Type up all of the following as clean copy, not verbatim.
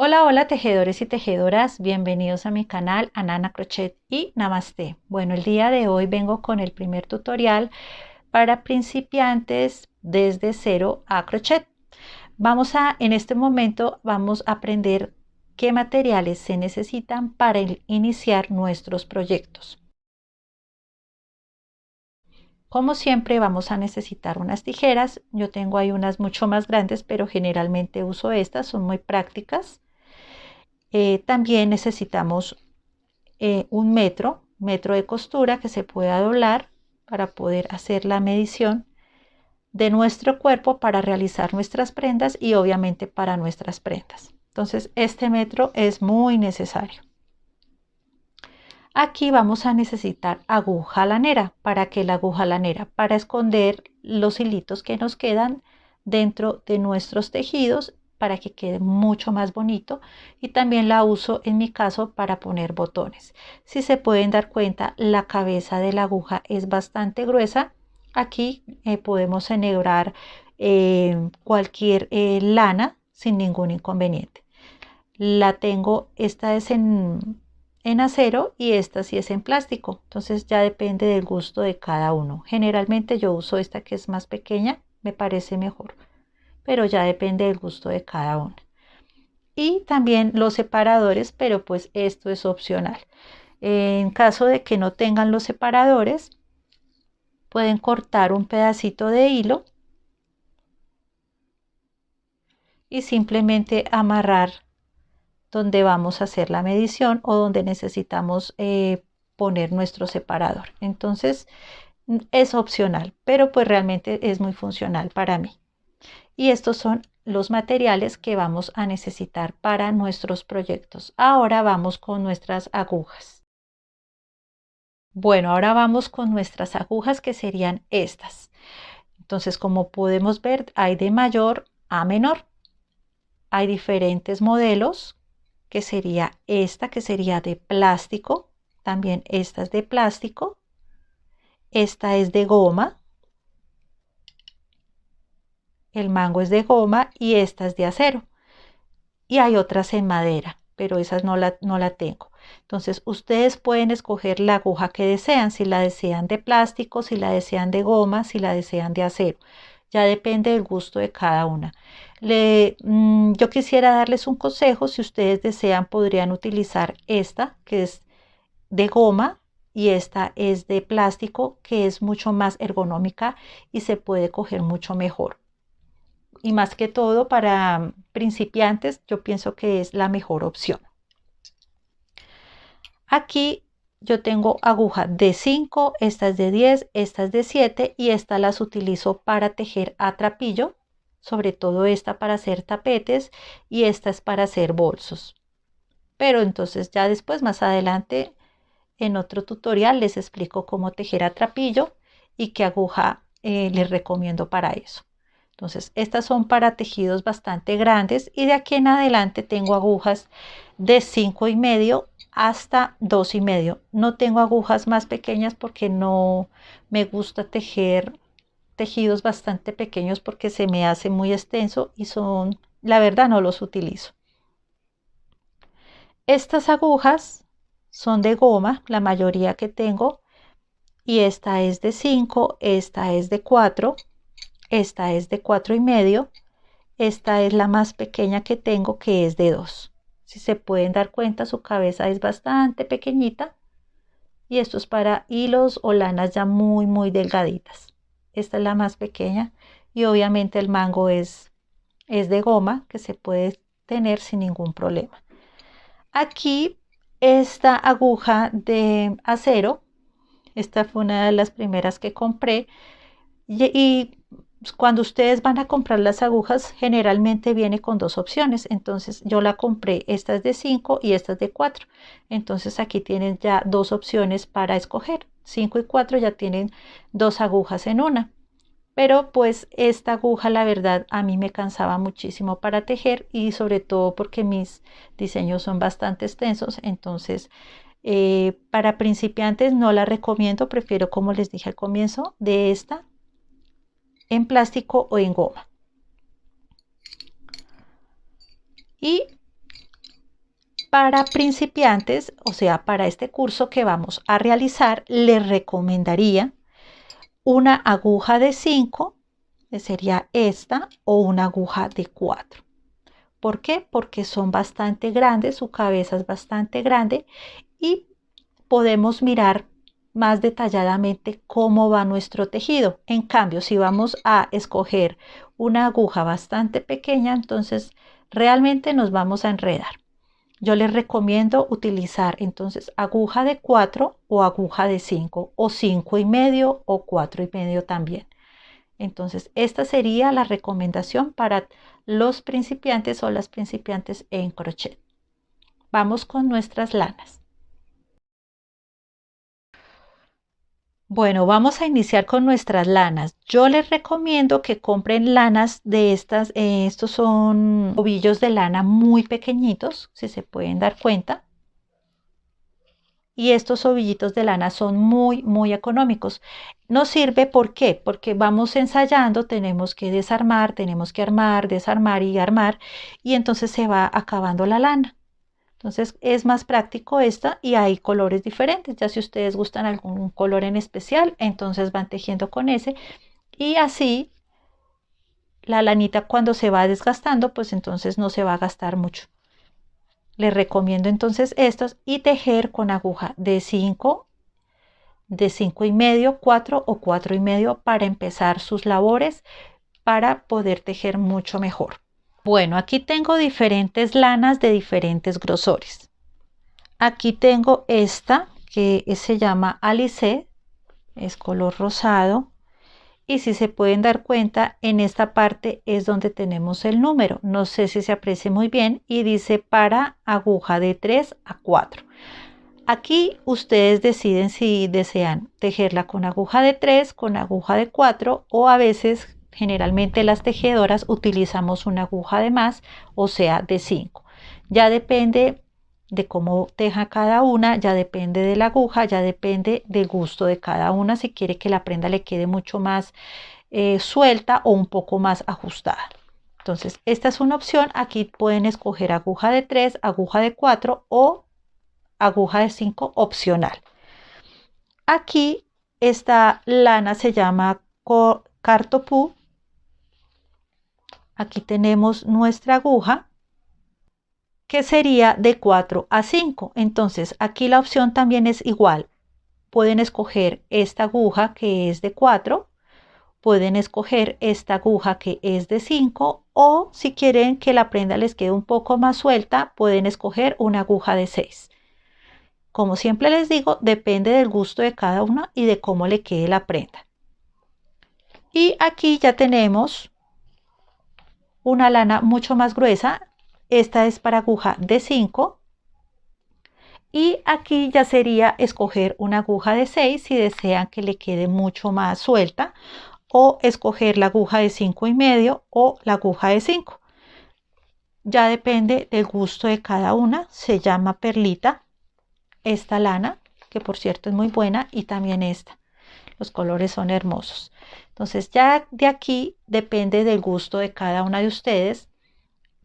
Hola, hola tejedores y tejedoras, bienvenidos a mi canal Anana Crochet y Namaste. Bueno, el día de hoy vengo con el primer tutorial para principiantes desde cero a crochet. En este momento vamos a aprender qué materiales se necesitan para iniciar nuestros proyectos. Como siempre vamos a necesitar unas tijeras. Yo tengo ahí unas mucho más grandes, pero generalmente uso estas, son muy prácticas. También necesitamos un metro de costura que se pueda doblar para poder hacer la medición de nuestro cuerpo para realizar nuestras prendas y obviamente para nuestras prendas. Entonces este metro es muy necesario. Aquí vamos a necesitar aguja lanera. ¿Para qué la aguja lanera? Para esconder los hilitos que nos quedan dentro de nuestros tejidos para que quede mucho más bonito, y también la uso en mi caso para poner botones. Si se pueden dar cuenta, la cabeza de la aguja es bastante gruesa. Aquí podemos enhebrar cualquier lana sin ningún inconveniente. Esta es en acero y esta sí es en plástico, entonces ya depende del gusto de cada uno. Generalmente yo uso esta que es más pequeña, me parece mejor, pero ya depende del gusto de cada uno. Y también los separadores, pero pues esto es opcional. En caso de que no tengan los separadores, pueden cortar un pedacito de hilo y simplemente amarrar donde vamos a hacer la medición o donde necesitamos poner nuestro separador. Entonces es opcional, pero pues realmente es muy funcional para mí. Y estos son los materiales que vamos a necesitar para nuestros proyectos. Ahora vamos con nuestras agujas. Bueno, ahora vamos con nuestras agujas, que serían estas. Entonces, como podemos ver, hay de mayor a menor. Hay diferentes modelos, que sería esta, que sería de plástico. También esta es de plástico. Esta es de goma. El mango es de goma y esta es de acero. Y hay otras en madera, pero esas no la tengo. Entonces ustedes pueden escoger la aguja que desean, si la desean de plástico, si la desean de goma, si la desean de acero. Ya depende del gusto de cada una. Yo quisiera darles un consejo. Si ustedes desean, podrían utilizar esta, que es de goma, y esta es de plástico, que es mucho más ergonómica y se puede coger mucho mejor. Y más que todo para principiantes, yo pienso que es la mejor opción. Aquí yo tengo aguja de 5, esta es de 10, esta es de 7 y estas las utilizo para tejer a trapillo, sobre todo esta para hacer tapetes y esta es para hacer bolsos. Pero entonces ya después, más adelante, en otro tutorial les explico cómo tejer a trapillo y qué aguja les recomiendo para eso. Entonces estas son para tejidos bastante grandes, y de aquí en adelante tengo agujas de 5,5 hasta 2,5. No tengo agujas más pequeñas porque no me gusta tejer tejidos bastante pequeños porque se me hace muy extenso y la verdad, no los utilizo. Estas agujas son de goma, la mayoría que tengo, y esta es de 5, esta es de 4, esta es de 4,5. Esta es la más pequeña que tengo, que es de 2. Si se pueden dar cuenta, su cabeza es bastante pequeñita, y esto es para hilos o lanas ya muy delgaditas. Esta es la más pequeña, y obviamente el mango es de goma, que se puede tener sin ningún problema. Aquí esta aguja de acero, esta fue una de las primeras que compré, y cuando ustedes van a comprar las agujas, generalmente viene con dos opciones. Entonces yo la compré, esta es de 5 y esta es de 4. Entonces aquí tienen ya dos opciones para escoger. 5 y 4 ya tienen dos agujas en una. Pero pues esta aguja, la verdad, a mí me cansaba muchísimo para tejer, y sobre todo porque mis diseños son bastante extensos. Entonces para principiantes no la recomiendo. Prefiero, como les dije al comienzo, de esta en plástico o en goma. Y Para principiantes, o sea, para este curso que vamos a realizar, les recomendaría una aguja de 5, que sería esta, o una aguja de 4. ¿Por qué? Porque son bastante grandes, su cabeza es bastante grande y podemos mirar más detalladamente cómo va nuestro tejido. En cambio, si vamos a escoger una aguja bastante pequeña, entonces realmente nos vamos a enredar. Yo les recomiendo utilizar entonces aguja de 4 o aguja de 5 o 5,5 o 4,5 también. Entonces esta sería la recomendación para los principiantes o las principiantes en crochet. Vamos con nuestras lanas. Bueno, vamos a iniciar con nuestras lanas. Yo les recomiendo que compren lanas de estas, estos son ovillos de lana muy pequeñitos, si se pueden dar cuenta. Y estos ovillitos de lana son muy económicos. Nos sirve, ¿por qué? Porque vamos ensayando, tenemos que desarmar, tenemos que armar, desarmar y armar, y entonces se va acabando la lana. Entonces es más práctico esta y hay colores diferentes. Ya si ustedes gustan algún color en especial, entonces van tejiendo con ese. Y así la lanita cuando se va desgastando, pues entonces no se va a gastar mucho. Les recomiendo entonces estos y tejer con aguja de 5, de 5,5, 4 o 4,5 para empezar sus labores, para poder tejer mucho mejor. Bueno, aquí tengo diferentes lanas de diferentes grosores. Aquí tengo esta que se llama Alice, es color rosado, y si se pueden dar cuenta, en esta parte es donde tenemos el número. No sé si se aprecia muy bien y dice para aguja de 3 a 4. Aquí ustedes deciden si desean tejerla con aguja de 3, con aguja de 4 o a veces, generalmente las tejedoras utilizamos una aguja de más, o sea de 5. Ya depende de cómo teja cada una, ya depende de la aguja, ya depende del gusto de cada una, si quiere que la prenda le quede mucho más suelta o un poco más ajustada. Entonces esta es una opción. Aquí pueden escoger aguja de 3, aguja de 4 o aguja de 5 opcional. Aquí esta lana se llama Cartopú. Aquí tenemos nuestra aguja que sería de 4 a 5. Entonces aquí la opción también es igual. Pueden escoger esta aguja que es de 4, pueden escoger esta aguja que es de 5 o si quieren que la prenda les quede un poco más suelta, pueden escoger una aguja de 6. Como siempre les digo, depende del gusto de cada una y de cómo le quede la prenda. Y aquí ya tenemos una lana mucho más gruesa. Esta es para aguja de 5. Y aquí ya sería escoger una aguja de 6 si desean que le quede mucho más suelta, o escoger la aguja de 5,5 o la aguja de 5. Ya depende del gusto de cada una. Se llama perlita esta lana, que por cierto es muy buena, y también esta. Los colores son hermosos. Entonces ya de aquí depende del gusto de cada una de ustedes,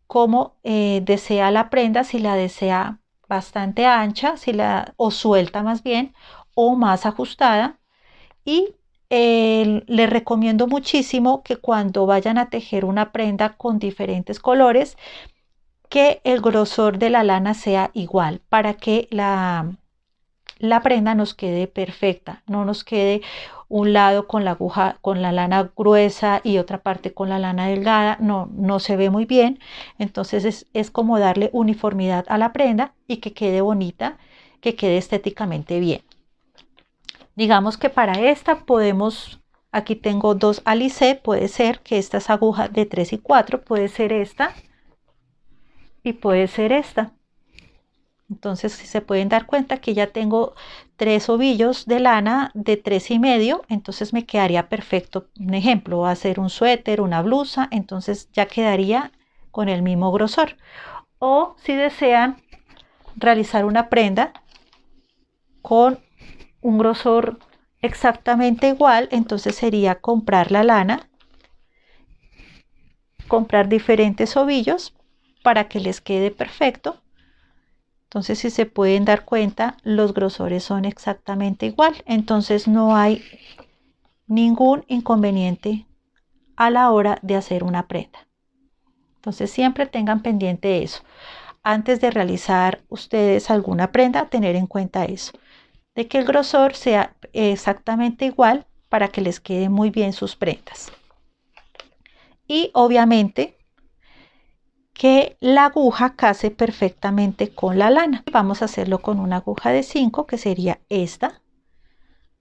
cómo desea la prenda, si la desea bastante ancha, o suelta más bien, o más ajustada. Y les recomiendo muchísimo que cuando vayan a tejer una prenda con diferentes colores, que el grosor de la lana sea igual para que la prenda nos quede perfecta, no nos quede un lado con la aguja, con la lana gruesa y otra parte con la lana delgada, no se ve muy bien. Entonces es como darle uniformidad a la prenda y que quede bonita, que quede estéticamente bien. Digamos que para esta podemos, aquí tengo dos Alice, puede ser que esta es aguja de 3 y 4, puede ser esta y puede ser esta. Entonces, si se pueden dar cuenta que ya tengo 3 ovillos de lana de 3,5, entonces me quedaría perfecto. Un ejemplo, va a ser un suéter, una blusa, entonces ya quedaría con el mismo grosor. O si desean realizar una prenda con un grosor exactamente igual, entonces sería comprar la lana, comprar diferentes ovillos para que les quede perfecto. Entonces, si se pueden dar cuenta, los grosores son exactamente igual. Entonces, no hay ningún inconveniente a la hora de hacer una prenda. Entonces, siempre tengan pendiente eso. Antes de realizar ustedes alguna prenda, tener en cuenta eso, de que el grosor sea exactamente igual para que les quede muy bien sus prendas. Y obviamente que la aguja case perfectamente con la lana. Vamos a hacerlo con una aguja de 5, que sería esta.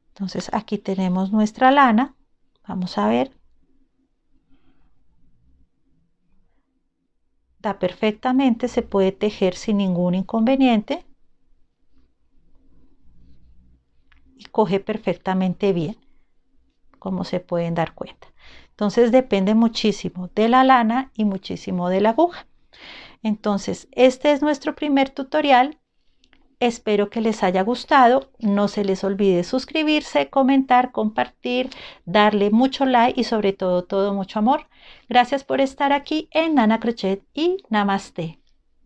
Entonces aquí tenemos nuestra lana. Vamos a ver. Da perfectamente, se puede tejer sin ningún inconveniente. Y coge perfectamente bien, como se pueden dar cuenta. Entonces depende muchísimo de la lana y muchísimo de la aguja. Entonces este es nuestro primer tutorial. Espero que les haya gustado. No se les olvide suscribirse, comentar, compartir, darle mucho like y sobre todo mucho amor. Gracias por estar aquí en Nana Crochet y Namaste.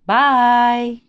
Bye.